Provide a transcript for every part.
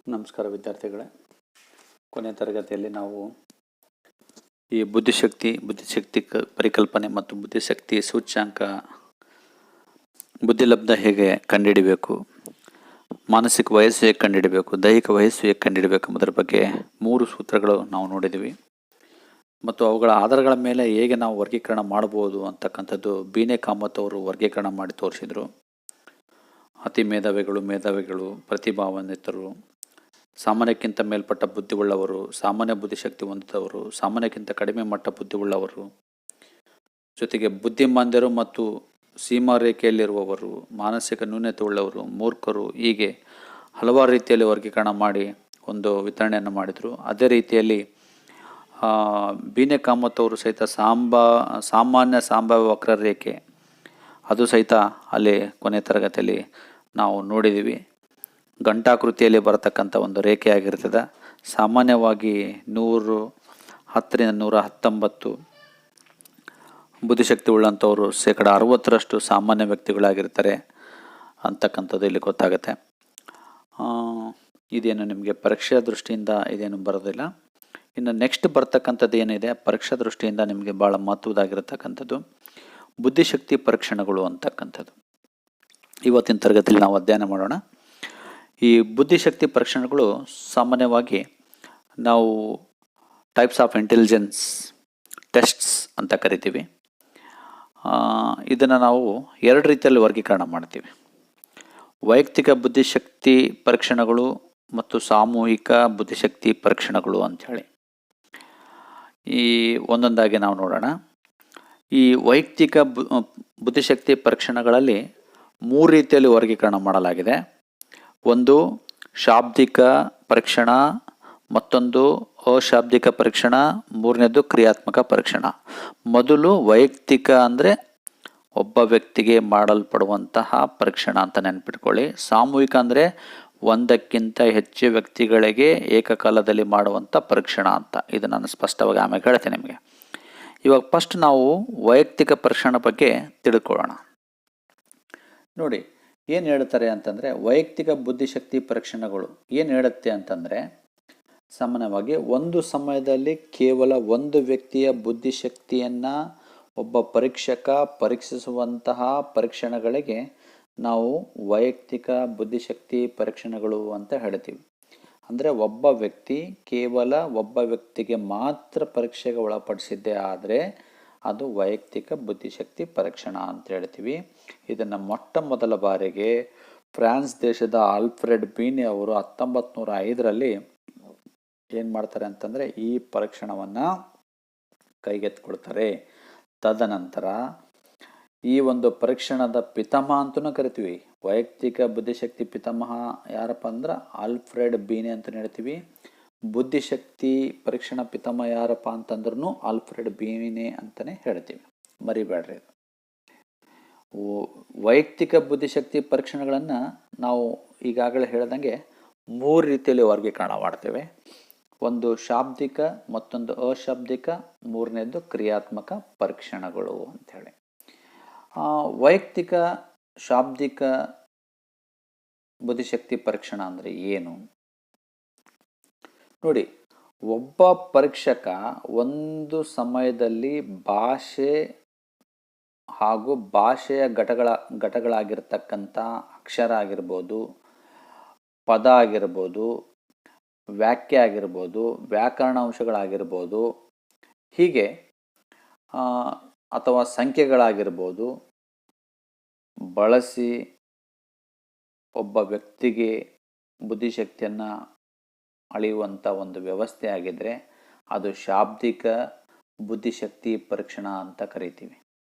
ನಮಸ್ಕಾರ ವಿದ್ಯಾರ್ಥಿಗಳೇ. ಕೊನೆಯ ತರಗತಿಯಲ್ಲಿ ನಾವು ಈ ಬುದ್ಧಿಶಕ್ತಿ ಪರಿಕಲ್ಪನೆ ಮತ್ತು ಬುದ್ಧಿಶಕ್ತಿ ಸೂಚ್ಯಾಂಕ, ಬುದ್ಧಿಲಬ್ಧ ಹೇಗೆ ಕಂಡುಹಿಡಿಬೇಕು, ಮಾನಸಿಕ ವಯಸ್ಸು ಹೇಗೆ ಕಂಡುಹಿಡಬೇಕು, ದೈಹಿಕ ವಯಸ್ಸು ಹೇಗೆ ಕಂಡುಹಿಡಬೇಕು ಎಂಬುದರ ಬಗ್ಗೆ 3 ಸೂತ್ರಗಳು ನಾವು ನೋಡಿದ್ದೀವಿ. ಮತ್ತು ಅವುಗಳ ಆಧಾರಗಳ ಮೇಲೆ ಹೇಗೆ ನಾವು ವರ್ಗೀಕರಣ ಮಾಡಬಹುದು ಅಂತಕ್ಕಂಥದ್ದು ಬೀನೆ ಕಾಮತ್ ಅವರು ವರ್ಗೀಕರಣ ಮಾಡಿ ತೋರಿಸಿದರು. ಅತಿ ಮೇಧಾವಿಗಳು, ಪ್ರತಿಭಾನ್ವಿತರು, ಸಾಮಾನ್ಯಕ್ಕಿಂತ ಮೇಲ್ಪಟ್ಟ ಬುದ್ಧಿವುಳ್ಳವರು, ಸಾಮಾನ್ಯ ಬುದ್ಧಿಶಕ್ತಿ ಹೊಂದಿದವರು, ಸಾಮಾನ್ಯಕ್ಕಿಂತ ಕಡಿಮೆ ಮಟ್ಟ ಬುದ್ಧಿವುಳ್ಳವರು, ಜೊತೆಗೆ ಬುದ್ಧಿಮಾಂದ್ಯರು ಮತ್ತು ಸೀಮಾರೇಖೆಯಲ್ಲಿರುವವರು, ಮಾನಸಿಕ ನ್ಯೂನತೆ ಉಳ್ಳವರು, ಮೂರ್ಖರು, ಹೀಗೆ ಹಲವಾರು ರೀತಿಯಲ್ಲಿ ವರ್ಗೀಕರಣ ಮಾಡಿ ಒಂದು ವಿತರಣೆಯನ್ನು ಮಾಡಿದರು. ಅದೇ ರೀತಿಯಲ್ಲಿ ಬೀನೆ ಕಾಮತ್ ಅವರು ಸಹಿತ ಸಾಮಾನ್ಯ ಸಂಭಾವ್ಯ ವಕ್ರರೇಖೆ ಅದು ಸಹಿತ ಅಲ್ಲಿ ಕೊನೆಯ ತರಗತಿಯಲ್ಲಿ ನಾವು ನೋಡಿದ್ದೀವಿ. ಗಂಟಾಕೃತಿಯಲ್ಲಿ ಬರತಕ್ಕಂಥ ಒಂದು ರೇಖೆ ಆಗಿರ್ತದೆ. ಸಾಮಾನ್ಯವಾಗಿ 110 ರಿಂದ 119 ಬುದ್ಧಿಶಕ್ತಿ ಉಳ್ಳಂಥವರು 60% ಸಾಮಾನ್ಯ ವ್ಯಕ್ತಿಗಳಾಗಿರ್ತಾರೆ ಅಂತಕ್ಕಂಥದ್ದು ಇಲ್ಲಿ ಗೊತ್ತಾಗುತ್ತೆ. ಇದೇನು ನಿಮಗೆ ಪರೀಕ್ಷಾ ದೃಷ್ಟಿಯಿಂದ ಇದೇನು ಬರೋದಿಲ್ಲ. ಇನ್ನು ನೆಕ್ಸ್ಟ್ ಬರ್ತಕ್ಕಂಥದ್ದು ಏನಿದೆ ಪರೀಕ್ಷಾ ದೃಷ್ಟಿಯಿಂದ ನಿಮಗೆ ಭಾಳ ಮಹತ್ವದಾಗಿರತಕ್ಕಂಥದ್ದು ಬುದ್ಧಿಶಕ್ತಿ ಪರೀಕ್ಷಣಗಳು ಅಂತಕ್ಕಂಥದ್ದು. ಇವತ್ತಿನ ತರಗತಿಯಲ್ಲಿ ನಾವು ಅಧ್ಯಯನ ಮಾಡೋಣ. ಈ ಬುದ್ಧಿಶಕ್ತಿ ಪರೀಕ್ಷಣಗಳು ಸಾಮಾನ್ಯವಾಗಿ ನಾವು ಟೈಪ್ಸ್ ಆಫ್ ಇಂಟೆಲಿಜೆನ್ಸ್ ಟೆಸ್ಟ್ಸ್ ಅಂತ ಕರಿತೀವಿ. ಇದನ್ನು ನಾವು 2 ರೀತಿಯಲ್ಲಿ ವರ್ಗೀಕರಣ ಮಾಡ್ತೀವಿ. ವೈಯಕ್ತಿಕ ಬುದ್ಧಿಶಕ್ತಿ ಪರೀಕ್ಷಣಗಳು ಮತ್ತು ಸಾಮೂಹಿಕ ಬುದ್ಧಿಶಕ್ತಿ ಪರೀಕ್ಷಣಗಳು ಅಂಥೇಳಿ ಈ ಒಂದೊಂದಾಗಿ ನಾವು ನೋಡೋಣ. ಈ ವೈಯಕ್ತಿಕ ಬುದ್ಧಿಶಕ್ತಿ ಪರೀಕ್ಷಣಗಳಲ್ಲಿ 3 ರೀತಿಯಲ್ಲಿ ವರ್ಗೀಕರಣ ಮಾಡಲಾಗಿದೆ. ಒಂದು ಶಾಬ್ದಿಕ ಪರೀಕ್ಷಣ, ಮತ್ತೊಂದು ಅಶಾಬ್ದಿಕ ಪರೀಕ್ಷಣ, ಮೂರನೇದು ಕ್ರಿಯಾತ್ಮಕ ಪರೀಕ್ಷಣ. ಮೊದಲು ವೈಯಕ್ತಿಕ ಅಂದರೆ ಒಬ್ಬ ವ್ಯಕ್ತಿಗೆ ಮಾಡಲ್ಪಡುವಂತಹ ಪರೀಕ್ಷಣ ಅಂತ ನೆನ್ಪಿಟ್ಕೊಳ್ಳಿ. ಸಾಮೂಹಿಕ ಅಂದರೆ ಒಂದಕ್ಕಿಂತ ಹೆಚ್ಚು ವ್ಯಕ್ತಿಗಳಿಗೆ ಏಕಕಾಲದಲ್ಲಿ ಮಾಡುವಂಥ ಪರೀಕ್ಷಣ ಅಂತ. ಇದು ನಾನು ಸ್ಪಷ್ಟವಾಗಿ ಆಮೇಲೆ ಹೇಳ್ತೇನೆ ನಿಮಗೆ. ಇವಾಗ ಫಸ್ಟ್ ನಾವು ವೈಯಕ್ತಿಕ ಪರೀಕ್ಷಣ ಬಗ್ಗೆ ತಿಳ್ಕೊಳ್ಳೋಣ. ನೋಡಿ ಏನು ಹೇಳ್ತಾರೆ ಅಂತಂದರೆ, ವೈಯಕ್ತಿಕ ಬುದ್ಧಿಶಕ್ತಿ ಪರೀಕ್ಷಣಗಳು ಏನು ಹೇಳುತ್ತೆ ಅಂತಂದರೆ, ಸಾಮಾನ್ಯವಾಗಿ ಒಂದು ಸಮಯದಲ್ಲಿ ಕೇವಲ ಒಂದು ವ್ಯಕ್ತಿಯ ಬುದ್ಧಿಶಕ್ತಿಯನ್ನು ಒಬ್ಬ ಪರೀಕ್ಷಕ ಪರೀಕ್ಷಿಸುವಂತಹ ಪರೀಕ್ಷಣಗಳಿಗೆ ನಾವು ವೈಯಕ್ತಿಕ ಬುದ್ಧಿಶಕ್ತಿ ಪರೀಕ್ಷಣಗಳು ಅಂತ ಹೇಳ್ತೀವಿ. ಅಂದರೆ ಕೇವಲ ಒಬ್ಬ ವ್ಯಕ್ತಿಗೆ ಮಾತ್ರ ಪರೀಕ್ಷೆಗೆ ಒಳಪಡಿಸಿದ್ದೇ ಆದರೆ ಅದು ವೈಯಕ್ತಿಕ ಬುದ್ಧಿಶಕ್ತಿ ಪರೀಕ್ಷಣ ಅಂತ ಹೇಳ್ತೀವಿ. ಇದನ್ನು ಮೊಟ್ಟ ಮೊದಲ ಬಾರಿಗೆ ಫ್ರಾನ್ಸ್ ದೇಶದ ಆಲ್ಫ್ರೆಡ್ ಬೀನೆ ಅವರು 1905ರಲ್ಲಿ ಏನು ಮಾಡ್ತಾರೆ ಅಂತಂದರೆ ಈ ಪರೀಕ್ಷಣವನ್ನು ಕೈಗೆತ್ತಿಕೊಳ್ತಾರೆ. ತದನಂತರ ಈ ಒಂದು ಪರೀಕ್ಷಣದ ಪಿತಾಮಹ ಅಂತಲೂ ಕರಿತೀವಿ. ವೈಯಕ್ತಿಕ ಬುದ್ಧಿಶಕ್ತಿ ಪಿತಾಮಹ ಯಾರಪ್ಪ ಅಂದ್ರೆ ಆಲ್ಫ್ರೆಡ್ ಬೀನೆ ಅಂತ ಹೇಳ್ತೀವಿ. ಬುದ್ಧಿಶಕ್ತಿ ಪರೀಕ್ಷಣ ಪಿತಾಮಹ ಯಾರಪ್ಪ ಅಂತಂದ್ರೂ ಆಲ್ಫ್ರೆಡ್ ಬೀನೆ ಅಂತಲೇ ಹೇಳ್ತೀವಿ, ಮರಿಬೇಡ್ರಿ. ವೈಯಕ್ತಿಕ ಬುದ್ಧಿಶಕ್ತಿ ಪರೀಕ್ಷಣಗಳನ್ನು ನಾವು ಈಗಾಗಲೇ ಹೇಳ್ದಂಗೆ 3 ರೀತಿಯಲ್ಲಿ ವರ್ಗೀಕರಣ ಮಾಡ್ತೇವೆ. ಒಂದು ಶಾಬ್ದಿಕ, ಮತ್ತೊಂದು ಅಶಾಬ್ದಿಕ, ಮೂರನೇದು ಕ್ರಿಯಾತ್ಮಕ ಪರೀಕ್ಷಣಗಳು ಅಂಥೇಳಿ. ವೈಯಕ್ತಿಕ ಶಾಬ್ದಿಕ ಬುದ್ಧಿಶಕ್ತಿ ಪರೀಕ್ಷಣ ಅಂದರೆ ಏನು ನೋಡಿ. ಒಬ್ಬ ಪರೀಕ್ಷಕ ಒಂದು ಸಮಯದಲ್ಲಿ ಭಾಷೆ ಹಾಗೂ ಭಾಷೆಯ ಘಟಗಳಾಗಿರ್ತಕ್ಕಂಥ ಅಕ್ಷರ ಆಗಿರ್ಬೋದು, ಪದ ಆಗಿರ್ಬೋದು, ವಾಕ್ಯ ಆಗಿರ್ಬೋದು, ವ್ಯಾಕರಣಾಂಶಗಳಾಗಿರ್ಬೋದು, ಹೀಗೆ ಅಥವಾ ಸಂಖ್ಯೆಗಳಾಗಿರ್ಬೋದು ಬಳಸಿ ಒಬ್ಬ ವ್ಯಕ್ತಿಗೆ ಬುದ್ಧಿಶಕ್ತಿಯನ್ನು ಅಳೆಯುವಂಥ ಒಂದು ವ್ಯವಸ್ಥೆ ಆಗಿದ್ದರೆ ಅದು ಶಾಬ್ದಿಕ ಬುದ್ಧಿಶಕ್ತಿ ಪರೀಕ್ಷಣ ಅಂತ ಕರಿತೀವಿ.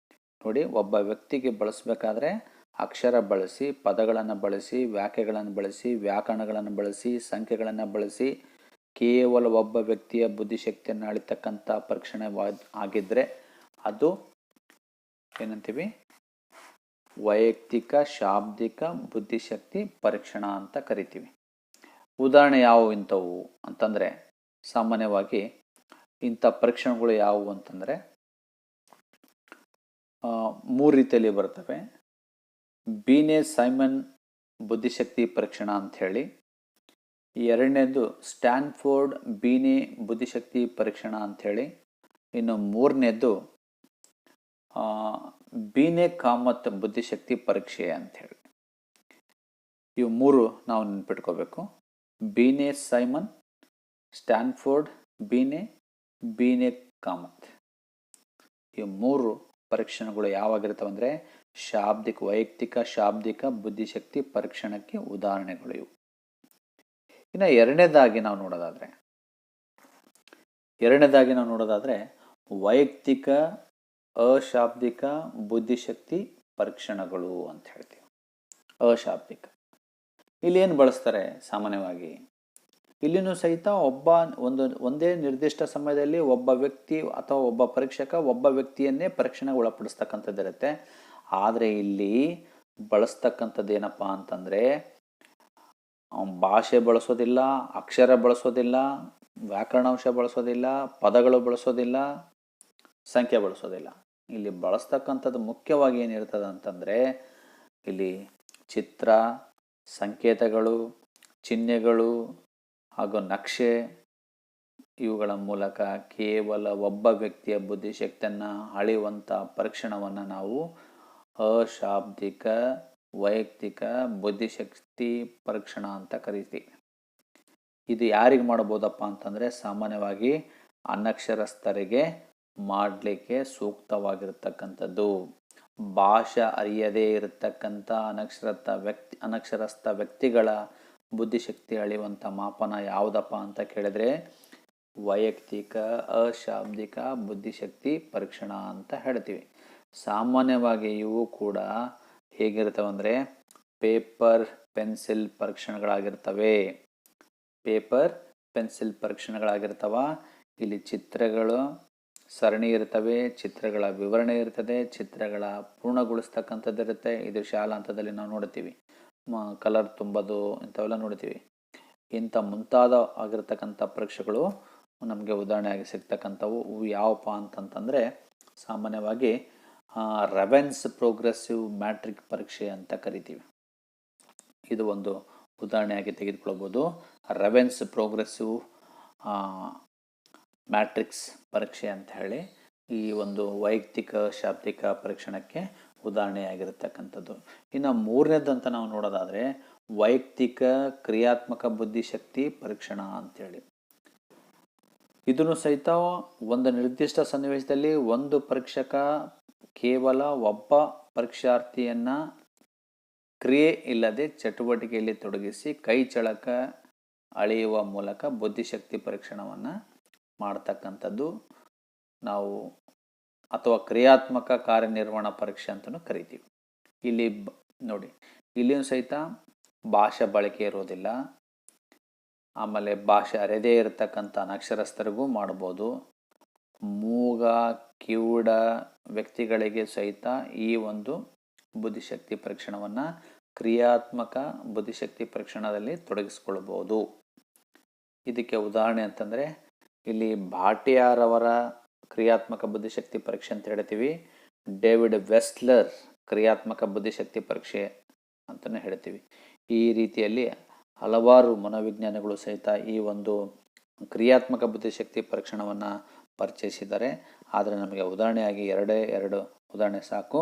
ನೋಡಿ, ಒಬ್ಬ ವ್ಯಕ್ತಿಗೆ ಬಳಸಬೇಕಾದ್ರೆ ಅಕ್ಷರ ಬಳಸಿ, ಪದಗಳನ್ನು ಬಳಸಿ, ವಾಕ್ಯಗಳನ್ನು ಬಳಸಿ, ವ್ಯಾಕರಣಗಳನ್ನು ಬಳಸಿ, ಸಂಖ್ಯೆಗಳನ್ನು ಬಳಸಿ ಕೇವಲ ಒಬ್ಬ ವ್ಯಕ್ತಿಯ ಬುದ್ಧಿಶಕ್ತಿಯನ್ನು ಅಳಿತಕ್ಕಂಥ ಪರೀಕ್ಷಣೆ ಆಗಿದ್ದರೆ ಅದು ಏನಂತೀವಿ, ವೈಯಕ್ತಿಕ ಶಾಬ್ದಿಕ ಬುದ್ಧಿಶಕ್ತಿ ಪರೀಕ್ಷಣ ಅಂತ ಕರಿತೀವಿ. ಉದಾಹರಣೆ ಯಾವುವು ಇಂಥವು ಅಂತಂದರೆ, ಸಾಮಾನ್ಯವಾಗಿ ಇಂಥ ಪರೀಕ್ಷಣೆಗಳು ಯಾವುವು ಅಂತಂದರೆ 3 ರೀತಿಯಲ್ಲಿ ಬರ್ತವೆ. ಬೀನೆ ಸೈಮನ್ ಬುದ್ಧಿಶಕ್ತಿ ಪರೀಕ್ಷಣ ಅಂಥೇಳಿ, ಎರಡನೇದು ಸ್ಟ್ಯಾನ್ಫೋರ್ಡ್ ಬೀನೆ ಬುದ್ಧಿಶಕ್ತಿ ಪರೀಕ್ಷಣ ಅಂಥೇಳಿ. ಇನ್ನು ಮೂರನೇದು ಬೀನೆ ಕಾಮತ್ ಬುದ್ಧಿಶಕ್ತಿ ಪರೀಕ್ಷೆ ಅಂಥೇಳಿ. ಇವು ಮೂರು ನಾವು ನೆನ್ಪಿಟ್ಕೋಬೇಕು. ಬೀನೆ ಸೈಮನ್, ಸ್ಟ್ಯಾನ್ಫೋರ್ಡ್ ಬೀನೆ, ಬೀನೆ ಕಾಮತ್. ಇವು ಮೂರು ಪರೀಕ್ಷಣಗಳು ಯಾವಾಗಿರ್ತವೆ ಅಂದರೆ ಶಾಬ್ದಿಕ, ವೈಯಕ್ತಿಕ ಶಾಬ್ದಿಕ ಬುದ್ಧಿಶಕ್ತಿ ಪರೀಕ್ಷಣಕ್ಕೆ ಉದಾಹರಣೆಗಳು ಇವು. ಇನ್ನು ಎರಡನೇದಾಗಿ ನಾವು ನೋಡೋದಾದರೆ ವೈಯಕ್ತಿಕ ಅಶಾಬ್ದಿಕ ಬುದ್ಧಿಶಕ್ತಿ ಪರೀಕ್ಷಣಗಳು ಅಂತ ಹೇಳ್ತೀವಿ. ಅಶಾಬ್ದಿಕ ಇಲ್ಲಿ ಏನು ಬಳಸ್ತಾರೆ ಸಾಮಾನ್ಯವಾಗಿ, ಇಲ್ಲಿನೂ ಸಹಿತ ಒಂದೇ ನಿರ್ದಿಷ್ಟ ಸಮಯದಲ್ಲಿ ಒಬ್ಬ ವ್ಯಕ್ತಿ ಅಥವಾ ಒಬ್ಬ ಪರೀಕ್ಷಕ ಒಬ್ಬ ವ್ಯಕ್ತಿಯನ್ನೇ ಪರೀಕ್ಷಣೆಗೆ ಒಳಪಡಿಸ್ತಕ್ಕಂಥದ್ದಿರುತ್ತೆ. ಆದರೆ ಇಲ್ಲಿ ಬಳಸ್ತಕ್ಕಂಥದ್ದು ಏನಪ್ಪ ಅಂತಂದರೆ ಭಾಷೆ ಬಳಸೋದಿಲ್ಲ, ಅಕ್ಷರ ಬಳಸೋದಿಲ್ಲ, ವ್ಯಾಕರಣಾಂಶ ಬಳಸೋದಿಲ್ಲ, ಪದಗಳು ಬಳಸೋದಿಲ್ಲ, ಸಂಖ್ಯೆ ಬಳಸೋದಿಲ್ಲ. ಇಲ್ಲಿ ಬಳಸ್ತಕ್ಕಂಥದ್ದು ಮುಖ್ಯವಾಗಿ ಏನಿರ್ತದೆ ಅಂತಂದರೆ ಇಲ್ಲಿ ಚಿತ್ರ, ಸಂಕೇತಗಳು, ಚಿಹ್ನೆಗಳು ಹಾಗೂ ನಕ್ಷೆ ಇವುಗಳ ಮೂಲಕ ಕೇವಲ ಒಬ್ಬ ವ್ಯಕ್ತಿಯ ಬುದ್ಧಿಶಕ್ತಿಯನ್ನು ಅಳೆಯುವಂಥ ಪರೀಕ್ಷಣವನ್ನು ನಾವು ಅಶಾಬ್ದಿಕ ವೈಯಕ್ತಿಕ ಬುದ್ಧಿಶಕ್ತಿ ಪರೀಕ್ಷಣ ಅಂತ ಕರಿತೀವಿ. ಇದು ಯಾರಿಗೆ ಮಾಡ್ಬೋದಪ್ಪ ಅಂತಂದರೆ ಸಾಮಾನ್ಯವಾಗಿ ಅನಕ್ಷರಸ್ಥರಿಗೆ ಮಾಡಲಿಕ್ಕೆ ಸೂಕ್ತವಾಗಿರ್ತಕ್ಕಂಥದ್ದು. ಭಾಷೆ ಅರಿಯದೇ ಇರತಕ್ಕಂಥ ಅನಕ್ಷರಸ್ಥ ವ್ಯಕ್ತಿಗಳ ಬುದ್ಧಿಶಕ್ತಿ ಅಳೆಯುವಂಥ ಮಾಪನ ಯಾವುದಪ್ಪ ಅಂತ ಕೇಳಿದ್ರೆ ವೈಯಕ್ತಿಕ ಅಶಾಬ್ದಿಕ ಬುದ್ಧಿಶಕ್ತಿ ಪರೀಕ್ಷಣ ಅಂತ ಹೇಳ್ತೀವಿ. ಸಾಮಾನ್ಯವಾಗಿ ಇವು ಕೂಡ ಹೇಗಿರ್ತವೆ ಅಂದರೆ ಪೇಪರ್ ಪೆನ್ಸಿಲ್ ಪರೀಕ್ಷಣೆಗಳಾಗಿರ್ತವೆ. ಇಲ್ಲಿ ಚಿತ್ರಗಳು ಸರಣಿ ಇರ್ತವೆ, ಚಿತ್ರಗಳ ವಿವರಣೆ ಇರ್ತದೆ, ಚಿತ್ರಗಳ ಪೂರ್ಣಗೊಳಿಸ್ತಕ್ಕಂಥದ್ದು ಇರುತ್ತೆ. ಇದು ಶಾಲಾ ಹಂತದಲ್ಲಿ ನಾವು ನೋಡ್ತೀವಿ, ಕಲರ್ ತುಂಬೋದು ಇಂಥವೆಲ್ಲ ನೋಡ್ತೀವಿ. ಇಂಥ ಮುಂತಾದ ಆಗಿರ್ತಕ್ಕಂಥ ಪರೀಕ್ಷೆಗಳು ನಮಗೆ ಉದಾಹರಣೆಯಾಗಿ ಸಿಗ್ತಕ್ಕಂಥವು ಯಾವಪ್ಪ ಅಂತಂತಂದರೆ ಸಾಮಾನ್ಯವಾಗಿ ರೆವೆನ್ಸ್ ಪ್ರೋಗ್ರೆಸಿವ್ ಮ್ಯಾಟ್ರಿಕ್ ಪರೀಕ್ಷೆ ಅಂತ ಕರಿತೀವಿ. ಇದು ಒಂದು ಉದಾಹರಣೆಯಾಗಿ ತೆಗೆದುಕೊಳ್ಬೋದು. ರೆವೆನ್ಸ್ ಪ್ರೋಗ್ರೆಸಿವ್ ಮ್ಯಾಟ್ರಿಕ್ಸ್ ಪರೀಕ್ಷೆ ಅಂತ ಹೇಳಿ ಈ ಒಂದು ವೈಯಕ್ತಿಕ ಶಾಬ್ದಿಕ ಪರೀಕ್ಷಣಕ್ಕೆ ಉದಾಹರಣೆಯಾಗಿರ್ತಕ್ಕಂಥದ್ದು. ಇನ್ನು ಮೂರನೇದು ಅಂತ ನಾವು ನೋಡೋದಾದರೆ ವೈಯಕ್ತಿಕ ಕ್ರಿಯಾತ್ಮಕ ಬುದ್ಧಿಶಕ್ತಿ ಪರೀಕ್ಷಣ ಅಂತೇಳಿ. ಇದನ್ನು ಸಹಿತ ಒಂದು ನಿರ್ದಿಷ್ಟ ಸನ್ನಿವೇಶದಲ್ಲಿ ಒಂದು ಪರೀಕ್ಷಕ ಕೇವಲ ಒಬ್ಬ ಪರೀಕ್ಷಾರ್ಥಿಯನ್ನು ಕ್ರಿಯೆ ಇಲ್ಲದೆ ಚಟುವಟಿಕೆಯಲ್ಲಿ ತೊಡಗಿಸಿ ಕೈ ಚಳಕ ಅಳೆಯುವ ಮೂಲಕ ಬುದ್ಧಿಶಕ್ತಿ ಪರೀಕ್ಷಣವನ್ನು ಮಾಡ್ತಕ್ಕಂಥದ್ದು ನಾವು ಅಥವಾ ಕ್ರಿಯಾತ್ಮಕ ಕಾರ್ಯನಿರ್ವಹಣಾ ಪರೀಕ್ಷೆ ಅಂತಲೂ ಕರಿತೀವಿ. ಇಲ್ಲಿ ನೋಡಿ, ಇಲ್ಲಿಯೂ ಸಹಿತ ಭಾಷೆ ಬಳಕೆ ಇರೋದಿಲ್ಲ. ಆಮೇಲೆ ಭಾಷೆ ಅರೆದೇ ಇರತಕ್ಕಂಥ ಅನಕ್ಷರಸ್ಥರಿಗೂ ಮಾಡ್ಬೋದು. ಮೂಗ ಕಿವುಡ ವ್ಯಕ್ತಿಗಳಿಗೆ ಸಹಿತ ಈ ಒಂದು ಬುದ್ಧಿಶಕ್ತಿ ಪರೀಕ್ಷಣವನ್ನು ಕ್ರಿಯಾತ್ಮಕ ಬುದ್ಧಿಶಕ್ತಿ ಪರೀಕ್ಷಣದಲ್ಲಿ ತೊಡಗಿಸ್ಕೊಳ್ಬೋದು. ಇದಕ್ಕೆ ಉದಾಹರಣೆ ಅಂತಂದರೆ ಇಲ್ಲಿ ಭಾಟಿಯಾರವರ ಕ್ರಿಯಾತ್ಮಕ ಬುದ್ಧಿಶಕ್ತಿ ಪರೀಕ್ಷೆ ಅಂತ ಹೇಳ್ತೀವಿ. ಡೇವಿಡ್ ವೆಸ್ಲರ್ ಕ್ರಿಯಾತ್ಮಕ ಬುದ್ಧಿಶಕ್ತಿ ಪರೀಕ್ಷೆ ಅಂತಲೇ ಹೇಳ್ತೀವಿ. ಈ ರೀತಿಯಲ್ಲಿ ಹಲವಾರು ಮನೋವಿಜ್ಞಾನಿಗಳು ಸಹಿತ ಈ ಒಂದು ಕ್ರಿಯಾತ್ಮಕ ಬುದ್ಧಿಶಕ್ತಿ ಪರೀಕ್ಷಣವನ್ನು ಪರಿಚಯಿಸಿದ್ದಾರೆ. ಆದರೆ ನಮಗೆ ಉದಾಹರಣೆಯಾಗಿ ಎರಡು ಉದಾಹರಣೆ ಸಾಕು.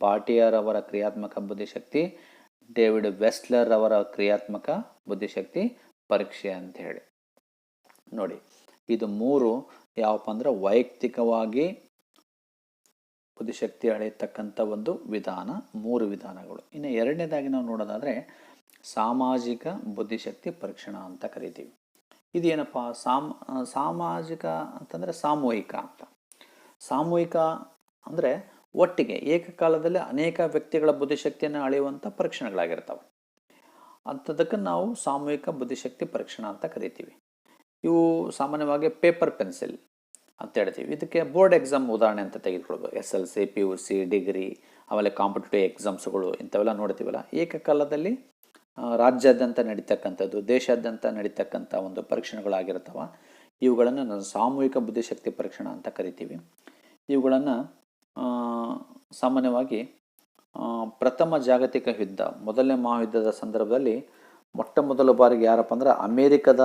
ಭಾಟಿಯಾರ್ ಅವರ ಕ್ರಿಯಾತ್ಮಕ ಬುದ್ಧಿಶಕ್ತಿ, ಡೇವಿಡ್ ವೆಸ್ಲರ್ ಅವರ ಕ್ರಿಯಾತ್ಮಕ ಬುದ್ಧಿಶಕ್ತಿ ಪರೀಕ್ಷೆ ಅಂತ ಹೇಳಿ. ನೋಡಿ, ಇದು ಮೂರು ಯಾವಪ್ಪ ಅಂದರೆ ವೈಯಕ್ತಿಕವಾಗಿ ಬುದ್ಧಿಶಕ್ತಿ ಅಳೆಯತಕ್ಕಂಥ ಒಂದು ವಿಧಾನ, ಮೂರು ವಿಧಾನಗಳು. ಇನ್ನು ಎರಡನೇದಾಗಿ ನಾವು ನೋಡೋದಾದರೆ ಸಾಮಾಜಿಕ ಬುದ್ಧಿಶಕ್ತಿ ಪರೀಕ್ಷಣ ಅಂತ ಕರಿತೀವಿ. ಇದೇನಪ್ಪ ಸಾಮಾಜಿಕ ಅಂತಂದರೆ ಸಾಮೂಹಿಕ ಅಂತ. ಸಾಮೂಹಿಕ ಅಂದರೆ ಒಟ್ಟಿಗೆ ಏಕಕಾಲದಲ್ಲಿ ಅನೇಕ ವ್ಯಕ್ತಿಗಳ ಬುದ್ಧಿಶಕ್ತಿಯನ್ನು ಅಳೆಯುವಂಥ ಪರೀಕ್ಷಣೆಗಳಾಗಿರ್ತವೆ. ಅಂಥದಕ್ಕೆ ನಾವು ಸಾಮೂಹಿಕ ಬುದ್ಧಿಶಕ್ತಿ ಪರೀಕ್ಷಣ ಅಂತ ಕರಿತೀವಿ. ಇವು ಸಾಮಾನ್ಯವಾಗಿ ಪೇಪರ್ ಪೆನ್ಸಿಲ್ ಅಂತ ಹೇಳ್ತೀವಿ. ಇದಕ್ಕೆ ಬೋರ್ಡ್ ಎಕ್ಸಾಮ್ ಉದಾಹರಣೆ ಅಂತ ತೆಗೆದುಕೊಳ್ಬೋದು. SLC, PUC, ಡಿಗ್ರಿ, ಆಮೇಲೆ ಕಾಂಪಿಟೇಟಿವ್ ಎಕ್ಸಾಮ್ಸ್ಗಳು ಇಂಥವೆಲ್ಲ ನೋಡ್ತೀವಲ್ಲ, ಏಕಕಾಲದಲ್ಲಿ ರಾಜ್ಯಾದ್ಯಂತ ನಡೀತಕ್ಕಂಥದ್ದು, ದೇಶಾದ್ಯಂತ ನಡೀತಕ್ಕಂಥ ಒಂದು ಪರೀಕ್ಷಣೆಗಳಾಗಿರ್ತವೆ. ಇವುಗಳನ್ನು ನಾವು ಸಾಮೂಹಿಕ ಬುದ್ಧಿಶಕ್ತಿ ಪರೀಕ್ಷಣ ಅಂತ ಕರಿತೀವಿ. ಇವುಗಳನ್ನು ಸಾಮಾನ್ಯವಾಗಿ ಪ್ರಥಮ ಜಾಗತಿಕ ಯುದ್ಧ, ಮೊದಲನೇ ಮಹಾಯುದ್ಧದ ಸಂದರ್ಭದಲ್ಲಿ ಮೊಟ್ಟ ಮೊದಲ ಬಾರಿಗೆ ಯಾರಪ್ಪ ಅಂದ್ರೆ ಅಮೇರಿಕದ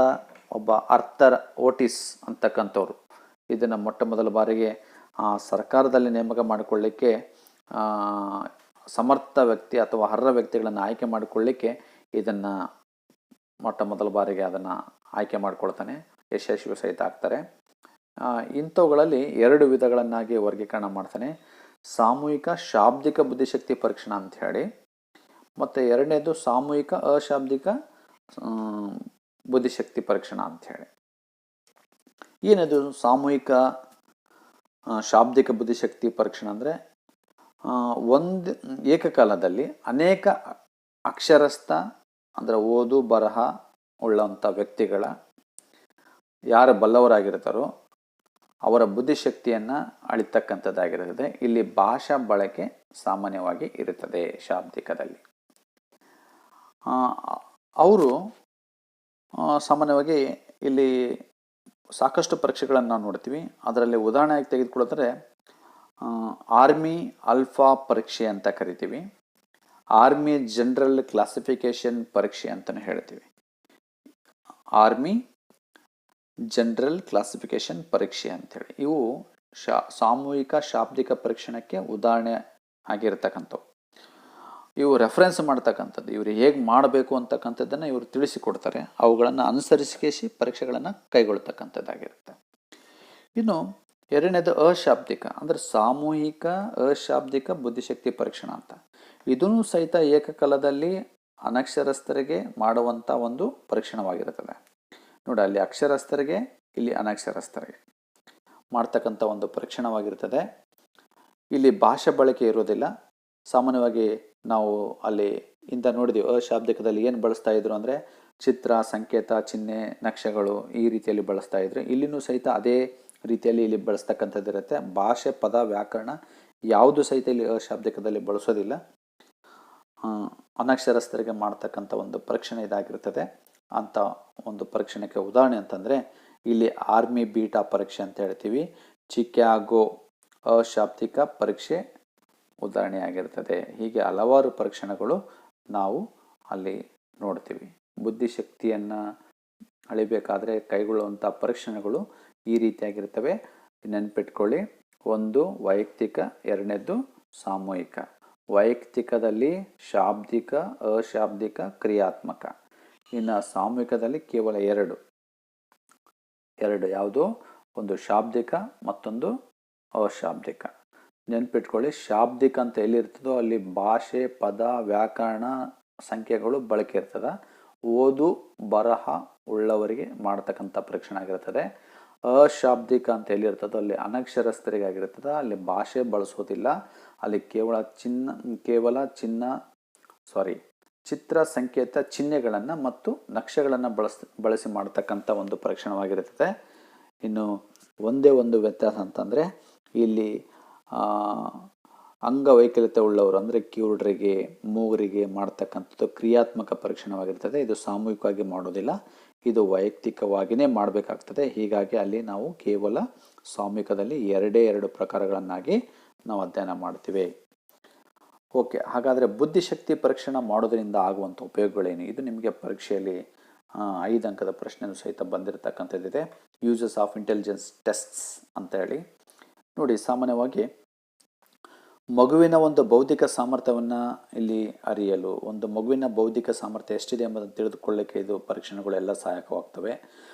ಒಬ್ಬ ಅರ್ಥರ್ ಓಟಿಸ್ ಅಂತಕ್ಕಂಥವ್ರು ಇದನ್ನು ಮೊಟ್ಟ ಮೊದಲ ಬಾರಿಗೆ ಸರ್ಕಾರದಲ್ಲಿ ನೇಮಕ ಮಾಡಿಕೊಳ್ಳಿಕ್ಕೆ ಸಮರ್ಥ ವ್ಯಕ್ತಿ ಅಥವಾ ಅರ್ಹ ವ್ಯಕ್ತಿಗಳನ್ನು ಆಯ್ಕೆ ಮಾಡಿಕೊಳ್ಳಿಕ್ಕೆ ಇದನ್ನು ಮೊಟ್ಟ ಮೊದಲ ಬಾರಿಗೆ ಅದನ್ನು ಆಯ್ಕೆ ಮಾಡಿಕೊಳ್ತಾನೆ, ಯಶಸ್ವಿ ಸಹಿತ ಆಗ್ತಾರೆ. ಇಂಥವುಗಳಲ್ಲಿ 2 ವಿಧಗಳನ್ನಾಗಿ ವರ್ಗೀಕರಣ ಮಾಡ್ತಾನೆ. ಸಾಮೂಹಿಕ ಶಾಬ್ದಿಕ ಬುದ್ಧಿಶಕ್ತಿ ಪರೀಕ್ಷಣ ಅಂತ ಹೇಳಿ, ಮತ್ತು ಎರಡನೇದು ಸಾಮೂಹಿಕ ಅಶಾಬ್ದಿಕ ಬುದ್ಧಿಶಕ್ತಿ ಪರೀಕ್ಷಣ ಅಂತ ಹೇಳಿ. ಏನದು ಸಾಮೂಹಿಕ ಶಾಬ್ದಿಕ ಬುದ್ಧಿಶಕ್ತಿ ಪರೀಕ್ಷಣ ಅಂದರೆ ಒಂದು ಏಕಕಾಲದಲ್ಲಿ ಅನೇಕ ಅಕ್ಷರಸ್ಥ ಅಂದರೆ ಓದು ಬರಹ ಉಳ್ಳಂಥ ವ್ಯಕ್ತಿಗಳ ಯಾರು ಬಲ್ಲವರಾಗಿರ್ತಾರೋ ಅವರ ಬುದ್ಧಿಶಕ್ತಿಯನ್ನು ಅಳಿತಕ್ಕಂಥದ್ದಾಗಿರುತ್ತದೆ. ಇಲ್ಲಿ ಭಾಷಾ ಬಳಕೆ ಸಾಮಾನ್ಯವಾಗಿ ಇರುತ್ತದೆ. ಶಾಬ್ದಿಕದಲ್ಲಿ ಅವರು ಸಾಮಾನ್ಯವಾಗಿ ಇಲ್ಲಿ ಸಾಕಷ್ಟು ಪರೀಕ್ಷೆಗಳನ್ನು ನಾವು ನೋಡ್ತೀವಿ. ಅದರಲ್ಲಿ ಉದಾಹರಣೆಯಾಗಿ ತೆಗೆದುಕೊಳ್ಳೋದ್ರೆ ಆರ್ಮಿ ಆಲ್ಫಾ ಪರೀಕ್ಷೆ ಅಂತ ಕರಿತೀವಿ, ಆರ್ಮಿ ಜನರಲ್ ಕ್ಲಾಸಿಫಿಕೇಶನ್ ಪರೀಕ್ಷೆ ಅಂತಲೇ ಹೇಳ್ತೀವಿ. ಆರ್ಮಿ ಜನರಲ್ ಕ್ಲಾಸಿಫಿಕೇಶನ್ ಪರೀಕ್ಷೆ ಅಂಥೇಳಿ ಇವು ಸಾಮೂಹಿಕ ಶಾಬ್ದಿಕ ಪರೀಕ್ಷಣಕ್ಕೆ ಉದಾಹರಣೆ ಆಗಿರ್ತಕ್ಕಂಥವು. ಇವು ರೆಫರೆನ್ಸ್ ಮಾಡ್ತಕ್ಕಂಥದ್ದು, ಇವರು ಹೇಗೆ ಮಾಡಬೇಕು ಅಂತಕ್ಕಂಥದ್ದನ್ನು ಇವರು ತಿಳಿಸಿಕೊಡ್ತಾರೆ. ಅವುಗಳನ್ನು ಅನುಸರಿಸಿ ಪರೀಕ್ಷೆಗಳನ್ನು ಕೈಗೊಳ್ತಕ್ಕಂಥದ್ದಾಗಿರುತ್ತೆ. ಇನ್ನು ಎರಡನೇದು ಅಶಾಬ್ದಿಕ ಅಂದರೆ ಸಾಮೂಹಿಕ ಅಶಾಬ್ದಿಕ ಬುದ್ಧಿಶಕ್ತಿ ಪರೀಕ್ಷಣ ಅಂತ. ಇದೂ ಸಹಿತ ಏಕಕಾಲದಲ್ಲಿ ಅನಕ್ಷರಸ್ಥರಿಗೆ ಮಾಡುವಂಥ ಒಂದು ಪರೀಕ್ಷಣವಾಗಿರುತ್ತದೆ. ನೋಡಿ, ಅಲ್ಲಿ ಅಕ್ಷರಸ್ಥರಿಗೆ, ಇಲ್ಲಿ ಅನಕ್ಷರಸ್ಥರಿಗೆ ಮಾಡ್ತಕ್ಕಂಥ ಒಂದು ಪರೀಕ್ಷಣವಾಗಿರ್ತದೆ. ಇಲ್ಲಿ ಭಾಷೆ ಬಳಕೆ ಇರೋದಿಲ್ಲ. ಸಾಮಾನ್ಯವಾಗಿ ನಾವು ಅಲ್ಲಿ ಇಂದ ನೋಡಿದೀವಿ, ಅಶಾಬ್ದಿಕದಲ್ಲಿ ಏನು ಬಳಸ್ತಾ ಇದ್ರು ಅಂದರೆ ಚಿತ್ರ, ಸಂಕೇತ, ಚಿಹ್ನೆ, ನಕ್ಷೆಗಳು ಈ ರೀತಿಯಲ್ಲಿ ಬಳಸ್ತಾ ಇದ್ರು. ಇಲ್ಲಿನೂ ಸಹಿತ ಅದೇ ರೀತಿಯಲ್ಲಿ ಇಲ್ಲಿ ಬಳಸ್ತಕ್ಕಂಥದ್ದು ಇರುತ್ತೆ. ಭಾಷೆ, ಪದ, ವ್ಯಾಕರಣ ಯಾವುದು ಸಹಿತ ಇಲ್ಲಿ ಅಶಾಬ್ದಿಕದಲ್ಲಿ ಬಳಸೋದಿಲ್ಲ. ಅನಕ್ಷರಸ್ಥರಿಗೆ ಮಾಡ್ತಕ್ಕಂಥ ಒಂದು ಪರೀಕ್ಷಣೆ ಇದಾಗಿರ್ತದೆ. ಅಂತ ಒಂದು ಪರೀಕ್ಷಣೆಗೆ ಉದಾಹರಣೆ ಅಂತಂದರೆ ಇಲ್ಲಿ ಆರ್ಮಿ ಬೀಟಾ ಪರೀಕ್ಷೆ ಅಂತ ಹೇಳ್ತೀವಿ. ಚಿಕಾಗೋ ಅಶಾಬ್ದಿಕ ಪರೀಕ್ಷೆ ಉದಾಹರಣೆಯಾಗಿರ್ತದೆ. ಹೀಗೆ ಹಲವಾರು ಪರೀಕ್ಷಣೆಗಳು ನಾವು ಅಲ್ಲಿ ನೋಡ್ತೀವಿ. ಬುದ್ಧಿಶಕ್ತಿಯನ್ನು ಅಳಿಬೇಕಾದ್ರೆ ಕೈಗೊಳ್ಳುವಂಥ ಪರೀಕ್ಷಣೆಗಳು ಈ ರೀತಿಯಾಗಿರ್ತವೆ. ನೆನ್ಪಿಟ್ಕೊಳ್ಳಿ, ಒಂದು ವೈಯಕ್ತಿಕ, ಎರಡನೇದು ಸಾಮೂಹಿಕ. ವೈಯಕ್ತಿಕದಲ್ಲಿ ಶಾಬ್ದಿಕ, ಅಶಾಬ್ದಿಕ, ಕ್ರಿಯಾತ್ಮಕ. ಇನ್ನು ಸಾಮೂಹಿಕದಲ್ಲಿ ಕೇವಲ ಎರಡು ಯಾವುದು, ಒಂದು ಶಾಬ್ದಿಕ, ಮತ್ತೊಂದು ಅಶಾಬ್ದಿಕ. ನೆನ್ಪಿಟ್ಕೊಳ್ಳಿ, ಶಾಬ್ದಿಕ ಅಂತ ಎಲ್ಲಿರ್ತದೋ ಅಲ್ಲಿ ಭಾಷೆ, ಪದ, ವ್ಯಾಕರಣ, ಸಂಖ್ಯೆಗಳು ಬಳಕೆ ಇರ್ತದೆ. ಓದು ಬರಹ ಉಳ್ಳವರಿಗೆ ಮಾಡ್ತಕ್ಕಂಥ ಪರೀಕ್ಷಣೆ ಆಗಿರ್ತದೆ. ಅಶಾಬ್ದಿಕ ಅಂತ ಎಲ್ಲಿರ್ತದೋ ಅಲ್ಲಿ ಅನಕ್ಷರಸ್ಥರಿಗಾಗಿರ್ತದೆ. ಅಲ್ಲಿ ಭಾಷೆ ಬಳಸೋದಿಲ್ಲ. ಅಲ್ಲಿ ಚಿತ್ರ, ಸಂಕೇತ, ಚಿಹ್ನೆಗಳನ್ನು ಮತ್ತು ನಕ್ಷೆಗಳನ್ನು ಬಳಸಿ ಮಾಡ್ತಕ್ಕಂಥ ಒಂದು ಪರೀಕ್ಷಣವಾಗಿರುತ್ತದೆ. ಇನ್ನು ಒಂದೇ ಒಂದು ವ್ಯತ್ಯಾಸ ಅಂತಂದರೆ ಇಲ್ಲಿ ಅಂಗವೈಕಲ್ಯತೆ ಉಳ್ಳವರು ಅಂದರೆ ಕಿವುಡರಿಗೆ, ಮೂಗರಿಗೆ ಮಾಡ್ತಕ್ಕಂಥದ್ದು ಕ್ರಿಯಾತ್ಮಕ ಪರೀಕ್ಷಣವಾಗಿರ್ತದೆ. ಇದು ಸಾಮೂಹಿಕವಾಗಿ ಮಾಡೋದಿಲ್ಲ, ಇದು ವೈಯಕ್ತಿಕವಾಗಿಯೇ ಮಾಡಬೇಕಾಗ್ತದೆ. ಹೀಗಾಗಿ ಅಲ್ಲಿ ನಾವು ಕೇವಲ ಸಾಮೂಹಿಕದಲ್ಲಿ 2 ಪ್ರಕಾರಗಳನ್ನಾಗಿ ನಾವು ಅಧ್ಯಯನ ಮಾಡ್ತೀವಿ. ಓಕೆ, ಹಾಗಾದರೆ ಬುದ್ಧಿಶಕ್ತಿ ಪರೀಕ್ಷಣ ಮಾಡೋದ್ರಿಂದ ಆಗುವಂಥ ಉಪಯೋಗಗಳೇನು? ಇದು ನಿಮಗೆ ಪರೀಕ್ಷೆಯಲ್ಲಿ 5 ಅಂಕದ ಪ್ರಶ್ನೆ ಸಹಿತ ಬಂದಿರತಕ್ಕಂಥದ್ದಿದೆ. ಯೂಸಸ್ ಆಫ್ ಇಂಟೆಲಿಜೆನ್ಸ್ ಟೆಸ್ಟ್ಸ್ ಅಂತ ಹೇಳಿ. ನೋಡಿ, ಸಾಮಾನ್ಯವಾಗಿ ಮಗುವಿನ ಒಂದು ಬೌದ್ಧಿಕ ಸಾಮರ್ಥ್ಯವನ್ನು ಇಲ್ಲಿ ಅರಿಯಲು, ಒಂದು ಮಗುವಿನ ಬೌದ್ಧಿಕ ಸಾಮರ್ಥ್ಯ ಎಷ್ಟಿದೆ ಎಂಬುದನ್ನು ತಿಳಿದುಕೊಳ್ಳಲಿಕ್ಕೆ ಇದು ಪರೀಕ್ಷಣೆಗಳೆಲ್ಲ ಸಹಾಯಕವಾಗ್ತವೆ.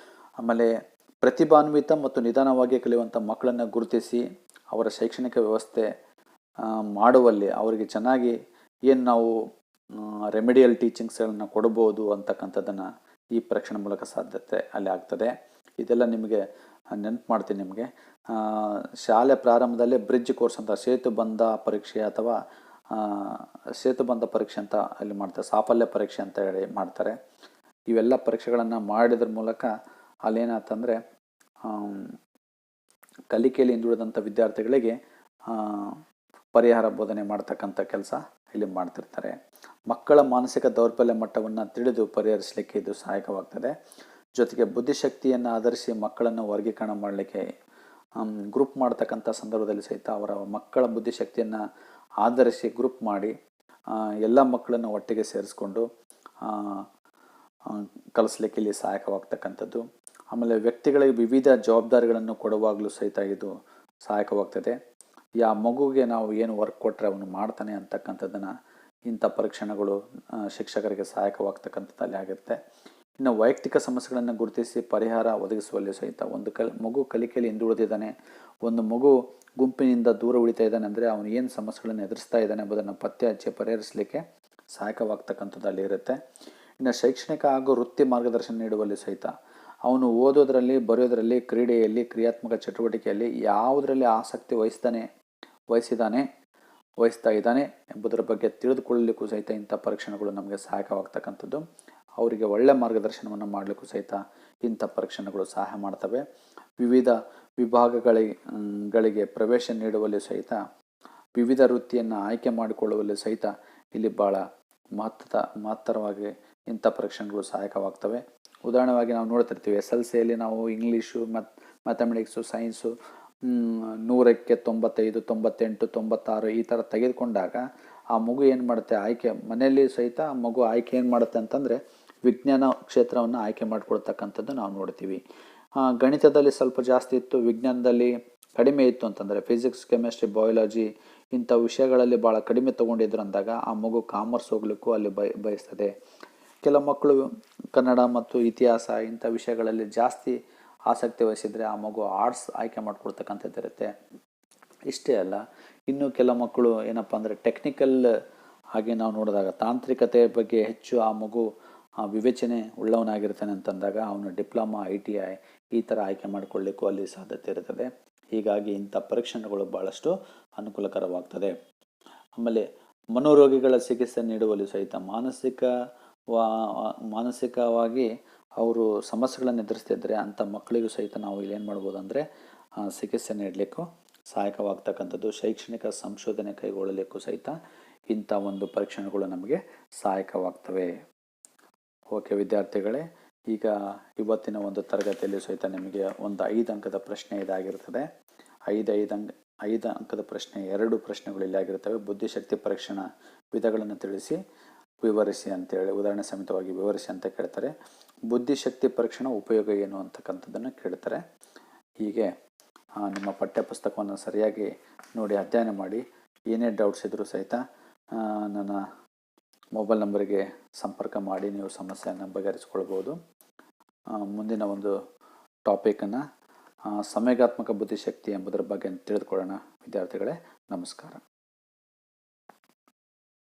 ಆಮೇಲೆ ಪ್ರತಿಭಾನ್ವಿತ ಮತ್ತು ನಿಧಾನವಾಗಿ ಕಲಿಯುವಂಥ ಮಕ್ಕಳನ್ನು ಗುರುತಿಸಿ ಅವರ ಶೈಕ್ಷಣಿಕ ವ್ಯವಸ್ಥೆ ಮಾಡುವಲ್ಲಿ ಅವರಿಗೆ ಚೆನ್ನಾಗಿ ಏನು ನಾವು ರೆಮಿಡಿಯಲ್ ಟೀಚಿಂಗ್ಸ್ಗಳನ್ನು ಕೊಡ್ಬೋದು ಅಂತಕ್ಕಂಥದ್ದನ್ನು ಈ ಪರೀಕ್ಷಣೆ ಮೂಲಕ ಸಾಧ್ಯತೆ ಅಲ್ಲಿ ಆಗ್ತದೆ. ಇದೆಲ್ಲ ನಿಮಗೆ ನೆನಪು ಮಾಡ್ತೀನಿ. ನಿಮಗೆ ಶಾಲೆ ಪ್ರಾರಂಭದಲ್ಲೇ ಬ್ರಿಡ್ಜ್ ಕೋರ್ಸ್ ಅಂತ ಸೇತುಬಂಧ ಪರೀಕ್ಷೆ ಅಥವಾ ಸೇತುಬಂಧ ಪರೀಕ್ಷೆ ಅಂತ ಅಲ್ಲಿ ಮಾಡ್ತಾರೆ, ಸಾಫಲ್ಯ ಪರೀಕ್ಷೆ ಅಂತ ಹೇಳಿ ಮಾಡ್ತಾರೆ. ಇವೆಲ್ಲ ಪರೀಕ್ಷೆಗಳನ್ನು ಮಾಡಿದ್ರ ಮೂಲಕ ಅಲ್ಲೇನಾಯ್ತಂದರೆ ಕಲಿಕೆಯಲ್ಲಿ ಹಿಂದುಳಿದಂಥ ವಿದ್ಯಾರ್ಥಿಗಳಿಗೆ ಪರಿಹಾರ ಬೋಧನೆ ಮಾಡ್ತಕ್ಕಂಥ ಕೆಲಸ ಇಲ್ಲಿ ಮಾಡ್ತಿರ್ತಾರೆ. ಮಕ್ಕಳ ಮಾನಸಿಕ ದೌರ್ಬಲ್ಯ ಮಟ್ಟವನ್ನು ತಿಳಿದು ಪರಿಹರಿಸಲಿಕ್ಕೆ ಇದು ಸಹಾಯಕವಾಗ್ತದೆ. ಜೊತೆಗೆ ಬುದ್ಧಿಶಕ್ತಿಯನ್ನು ಆಧರಿಸಿ ಮಕ್ಕಳನ್ನು ವರ್ಗೀಕರಣ ಮಾಡಲಿಕ್ಕೆ ಗ್ರೂಪ್ ಮಾಡ್ತಕ್ಕಂಥ ಸಂದರ್ಭದಲ್ಲಿ ಸಹಿತ ಅವರ ಮಕ್ಕಳ ಬುದ್ಧಿಶಕ್ತಿಯನ್ನು ಆಧರಿಸಿ ಗ್ರೂಪ್ ಮಾಡಿ ಎಲ್ಲ ಮಕ್ಕಳನ್ನು ಒಟ್ಟಿಗೆ ಸೇರಿಸ್ಕೊಂಡು ಕಲಿಸ್ಲಿಕ್ಕೆ ಇಲ್ಲಿ ಸಹಾಯಕವಾಗ್ತಕ್ಕಂಥದ್ದು. ಆಮೇಲೆ ವ್ಯಕ್ತಿಗಳಿಗೆ ವಿವಿಧ ಜವಾಬ್ದಾರಿಗಳನ್ನು ಕೊಡುವಾಗಲೂ ಸಹಿತ ಇದು ಸಹಾಯಕವಾಗ್ತದೆ. ಮಗುಗೆ ನಾವು ಏನು ವರ್ಕ್ ಕೊಟ್ಟರೆ ಅವನು ಮಾಡ್ತಾನೆ ಅಂತಕ್ಕಂಥದ್ದನ್ನು ಇಂಥ ಪರೀಕ್ಷಣಗಳು ಶಿಕ್ಷಕರಿಗೆ ಸಹಾಯಕವಾಗ್ತಕ್ಕಂಥದ್ದಲ್ಲಿ ಆಗಿರುತ್ತೆ. ಇನ್ನು ವೈಯಕ್ತಿಕ ಸಮಸ್ಯೆಗಳನ್ನು ಗುರುತಿಸಿ ಪರಿಹಾರ ಒದಗಿಸುವಲ್ಲಿ ಸಹಿತ ಒಂದು ಮಗು ಕಲಿಕೆಯಲ್ಲಿ ಹಿಂದುಳಿದಿದ್ದಾನೆ, ಒಂದು ಮಗು ಗುಂಪಿನಿಂದ ದೂರ ಉಳಿತಾ ಇದ್ದಾನೆ ಅಂದರೆ ಅವನು ಏನು ಸಮಸ್ಯೆಗಳನ್ನು ಎದುರಿಸ್ತಾ ಇದ್ದಾನೆ ಎಂಬುದನ್ನು ಪತ್ತೆ ಹಚ್ಚಿ ಪರಿಹರಿಸಲಿಕ್ಕೆ ಸಹಾಯಕವಾಗ್ತಕ್ಕಂಥದ್ದಲ್ಲಿ ಇರುತ್ತೆ. ಇನ್ನು ಶೈಕ್ಷಣಿಕ ಹಾಗೂ ವೃತ್ತಿ ಮಾರ್ಗದರ್ಶನ ನೀಡುವಲ್ಲಿ ಸಹಿತ ಅವನು ಓದೋದ್ರಲ್ಲಿ, ಬರೆಯೋದ್ರಲ್ಲಿ, ಕ್ರೀಡೆಯಲ್ಲಿ, ಕ್ರಿಯಾತ್ಮಕ ಚಟುವಟಿಕೆಯಲ್ಲಿ ಯಾವುದರಲ್ಲಿ ಆಸಕ್ತಿ ವಹಿಸ್ತಾ ಇದ್ದಾನೆ ಎಂಬುದರ ಬಗ್ಗೆ ತಿಳಿದುಕೊಳ್ಳಲಿಕ್ಕೂ ಸಹಿತ ಇಂಥ ಪರೀಕ್ಷಣಗಳು ನಮಗೆ ಸಹಾಯಕವಾಗ್ತಕ್ಕಂಥದ್ದು. ಅವರಿಗೆ ಒಳ್ಳೆಯ ಮಾರ್ಗದರ್ಶನವನ್ನು ಮಾಡಲಿಕ್ಕೂ ಸಹಿತ ಇಂಥ ಪರೀಕ್ಷಣಗಳು ಸಹಾಯ ಮಾಡ್ತವೆ. ವಿವಿಧ ವಿಭಾಗಗಳಿಗೆ ಪ್ರವೇಶ ನೀಡುವಲ್ಲಿ ಸಹಿತ, ವಿವಿಧ ವೃತ್ತಿಯನ್ನು ಆಯ್ಕೆ ಮಾಡಿಕೊಳ್ಳುವಲ್ಲಿ ಸಹಿತ ಇಲ್ಲಿ ಭಾಳ ಮಹತ್ತರವಾಗಿ ಇಂಥ ಪರೀಕ್ಷಣಗಳು ಸಹಾಯಕವಾಗ್ತವೆ. ಉದಾಹರಣೆಯಾಗಿ ನಾವು ನೋಡ್ತಿರ್ತೀವಿ, SLCಯಲ್ಲಿ ನಾವು ಇಂಗ್ಲೀಷು, ಮ್ಯಾಥಮೆಟಿಕ್ಸು, ಸೈನ್ಸು 100ಕ್ಕೆ 95, 98, 96 ಈ ಥರ ತೆಗೆದುಕೊಂಡಾಗ ಆ ಮಗು ಏನು ಮಾಡುತ್ತೆ, ಮನೆಯಲ್ಲಿ ಸಹಿತ ಆ ಮಗು ಆಯ್ಕೆ ಏನು ಮಾಡುತ್ತೆ ಅಂತಂದರೆ ವಿಜ್ಞಾನ ಕ್ಷೇತ್ರವನ್ನು ಆಯ್ಕೆ ಮಾಡಿಕೊಳ್ತಕ್ಕಂಥದ್ದು ನಾವು ನೋಡ್ತೀವಿ. ಗಣಿತದಲ್ಲಿ ಸ್ವಲ್ಪ ಜಾಸ್ತಿ ಇತ್ತು, ವಿಜ್ಞಾನದಲ್ಲಿ ಕಡಿಮೆ ಇತ್ತು ಅಂತಂದರೆ ಫಿಸಿಕ್ಸ್, ಕೆಮಿಸ್ಟ್ರಿ, ಬಯಾಲಜಿ ಇಂಥ ವಿಷಯಗಳಲ್ಲಿ ಭಾಳ ಕಡಿಮೆ ತೊಗೊಂಡಿದ್ರು ಅಂದಾಗ ಆ ಮಗು ಕಾಮರ್ಸ್ ಹೋಗ್ಲಿಕ್ಕೂ ಅಲ್ಲಿ ಬಯಸ್ತದೆ. ಕೆಲ ಮಕ್ಕಳು ಕನ್ನಡ ಮತ್ತು ಇತಿಹಾಸ ಇಂಥ ವಿಷಯಗಳಲ್ಲಿ ಜಾಸ್ತಿ ಆಸಕ್ತಿ ವಹಿಸಿದರೆ ಆ ಮಗು ಆರ್ಟ್ಸ್ ಆಯ್ಕೆ ಮಾಡಿಕೊಳ್ತಕ್ಕಂಥದ್ದು ಇರುತ್ತೆ. ಇಷ್ಟೇ ಅಲ್ಲ, ಇನ್ನು ಕೆಲ ಮಕ್ಕಳು ಏನಪ್ಪ ಅಂದರೆ ಟೆಕ್ನಿಕಲ್ ಹಾಗೆ ನಾವು ನೋಡಿದಾಗ ತಾಂತ್ರಿಕತೆ ಬಗ್ಗೆ ಹೆಚ್ಚು ಆ ಮಗು ವಿವೇಚನೆ ಉಳ್ಳವನಾಗಿರ್ತಾನೆ ಅಂತಂದಾಗ ಅವನು ಡಿಪ್ಲೊಮಾ, ITI ಈ ಥರ ಆಯ್ಕೆ ಮಾಡಿಕೊಳ್ಳಿಕ್ಕೂ ಅಲ್ಲಿ ಸಾಧ್ಯತೆ ಇರುತ್ತದೆ. ಹೀಗಾಗಿ ಇಂಥ ಪರೀಕ್ಷಣೆಗಳು ಭಾಳಷ್ಟು ಅನುಕೂಲಕರವಾಗ್ತದೆ. ಆಮೇಲೆ ಮನೋರೋಗಿಗಳ ಚಿಕಿತ್ಸೆ ನೀಡುವಲ್ಲಿ ಸಹಿತ ಮಾನಸಿಕವಾಗಿ ಅವರು ಸಮಸ್ಯೆಗಳನ್ನು ಎದುರಿಸ್ತಿದ್ರೆ ಅಂಥ ಮಕ್ಕಳಿಗೂ ಸಹಿತ ನಾವು ಇಲ್ಲಿ ಏನು ಮಾಡ್ಬೋದು ಅಂದರೆ ಚಿಕಿತ್ಸೆ ನೀಡಲಿಕ್ಕೂ ಸಹಾಯಕವಾಗ್ತಕ್ಕಂಥದ್ದು. ಶೈಕ್ಷಣಿಕ ಸಂಶೋಧನೆ ಕೈಗೊಳ್ಳಲಿಕ್ಕೂ ಸಹಿತ ಇಂಥ ಒಂದು ಪರೀಕ್ಷಣೆಗಳು ನಮಗೆ ಸಹಾಯಕವಾಗ್ತವೆ. ಓಕೆ ವಿದ್ಯಾರ್ಥಿಗಳೇ, ಈಗ ಇವತ್ತಿನ ಒಂದು ತರಗತಿಯಲ್ಲಿ ಸಹಿತ ನಿಮಗೆ ಒಂದು 5 ಅಂಕದ ಪ್ರಶ್ನೆ ಇದಾಗಿರ್ತದೆ. 5 ಅಂಕದ ಪ್ರಶ್ನೆ 2 ಪ್ರಶ್ನೆಗಳು ಇಲ್ಲಿ ಆಗಿರ್ತವೆ. ಬುದ್ಧಿಶಕ್ತಿ ಪರೀಕ್ಷಣಾ ವಿಧಗಳನ್ನು ತಿಳಿಸಿ ವಿವರಿಸಿ ಅಂತೇಳಿ ಉದಾಹರಣೆ ಸಮೇತವಾಗಿ ವಿವರಿಸಿ ಅಂತ ಕೇಳ್ತಾರೆ. ಬುದ್ಧಿಶಕ್ತಿ ಪರೀಕ್ಷಣಾ ಉಪಯೋಗ ಏನು ಅಂತಕ್ಕಂಥದ್ದನ್ನು ಕೇಳ್ತಾರೆ. ಹೀಗೆ ನಿಮ್ಮ ಪಠ್ಯಪುಸ್ತಕವನ್ನು ಸರಿಯಾಗಿ ನೋಡಿ ಅಧ್ಯಯನ ಮಾಡಿ, ಏನೇ ಡೌಟ್ಸ್ ಇದ್ದರೂ ಸಹಿತ ನನ್ನ ಮೊಬೈಲ್ ನಂಬರಿಗೆ ಸಂಪರ್ಕ ಮಾಡಿ ನೀವು ಸಮಸ್ಯೆಯನ್ನು ಬಗೆಹರಿಸ್ಕೊಳ್ಬೋದು. ಮುಂದಿನ ಒಂದು ಟಾಪಿಕನ್ನು ಸಂವೇಗಾತ್ಮಕ ಬುದ್ಧಿಶಕ್ತಿ ಎಂಬುದರ ಬಗ್ಗೆ ತಿಳಿದುಕೊಳ್ಳೋಣ ವಿದ್ಯಾರ್ಥಿಗಳೇ. ನಮಸ್ಕಾರ.